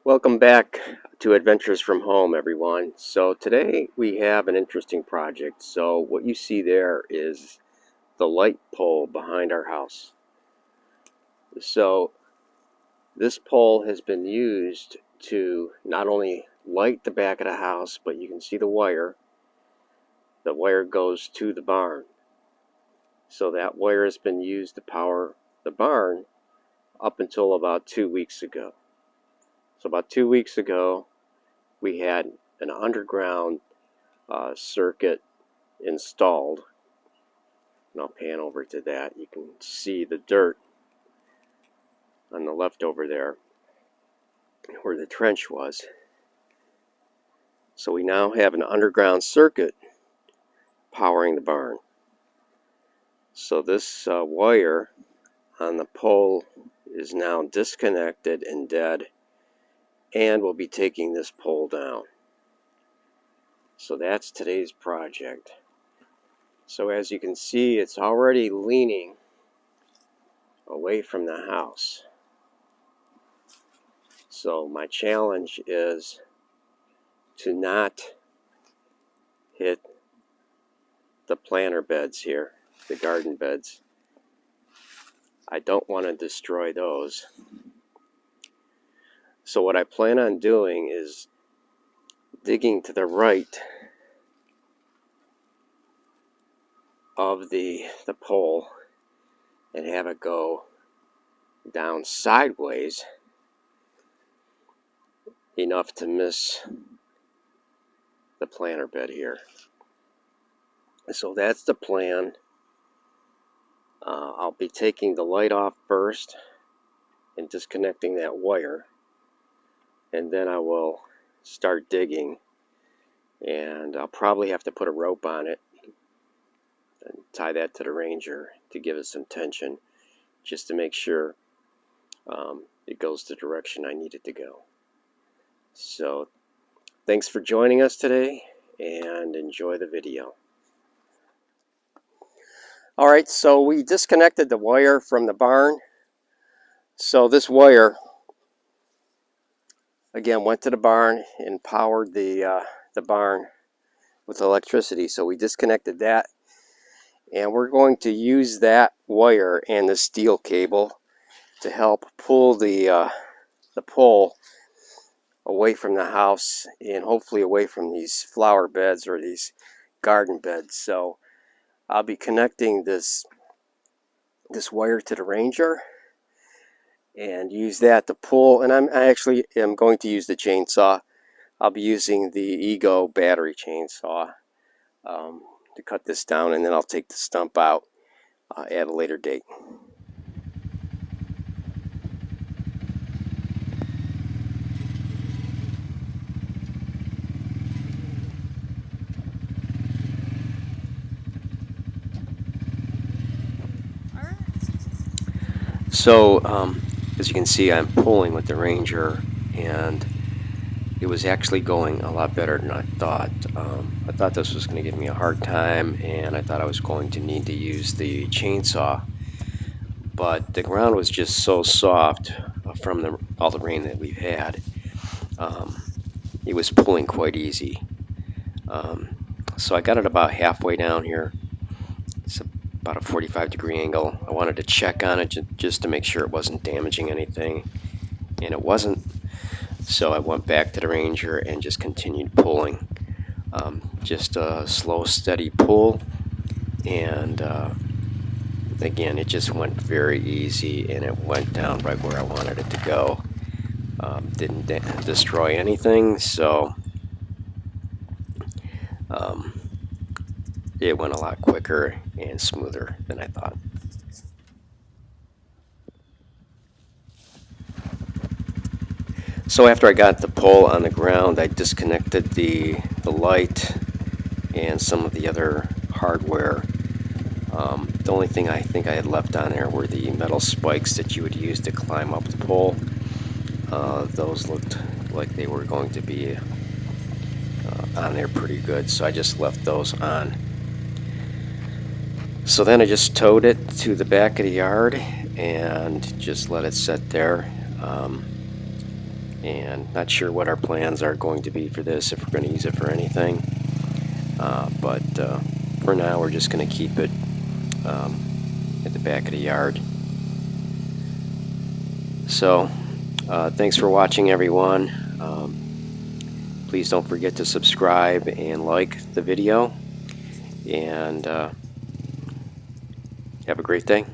Welcome back to Adventures from Home, everyone. So today we have an interesting project. So what you see there is the light pole behind our house. So this pole has been used to not only light the back of the house, but you can see the wire. The wire goes to the barn. So that wire has been used to power the barn up until about 2 weeks ago. So about 2 weeks ago, we had an underground circuit installed, and I'll pan over to that. You can see the dirt on the left over there where the trench was. So we now have an underground circuit powering the barn. So this wire on the pole is now disconnected and dead, and we'll be taking this pole down. So that's today's project. So as you can see, it's already leaning away from the house. So my challenge is to not hit the planter beds here, the garden beds. I don't want to destroy those. So what I plan on doing is digging to the right of the pole and have it go down sideways enough to miss the planter bed here. So that's the plan. I'll be taking the light off first and disconnecting that wire, and then I will start digging, and I'll probably have to put a rope on it and tie that to the Ranger to give it some tension, just to make sure it goes the direction I need it to go. So thanks for joining us today, and enjoy the video. Alright, so we disconnected the wire from the barn. So this wire, again, went to the barn and powered the barn with electricity. So we disconnected that, and we're going to use that wire and the steel cable to help pull the pole away from the house, and hopefully away from these flower beds or these garden beds. So I'll be connecting this wire to the Ranger and use that to pull, and I actually am going to use the chainsaw. I'll be using the Ego battery chainsaw to cut this down, and then I'll take the stump out at a later date. So as you can see, I'm pulling with the Ranger, and it was actually going a lot better than I thought. I thought this was going to give me a hard time, and I thought I was going to need to use the chainsaw, but the ground was just so soft from all the rain that we've had. It was pulling quite easy. So I got it about halfway down here. It's about a 45-degree angle. I wanted to check on it just to make sure it wasn't damaging anything, and it wasn't. So I went back to the Ranger and just continued pulling. Just a slow, steady pull, and again, it just went very easy, and it went down right where I wanted it to go. Didn't destroy anything, so it went a lot quicker and smoother than I thought. So after I got the pole on the ground, I disconnected the light and some of the other hardware. The only thing I think I had left on there were the metal spikes that you would use to climb up the pole. Those looked like they were going to be on there pretty good, so I just left those on. So then I just towed it to the back of the yard and just let it sit there. and not sure what our plans are going to be for this, if we're going to use it for anything. But for now, we're just going to keep it at the back of the yard. So thanks for watching, everyone. Please don't forget to subscribe and like the video, and have a great day.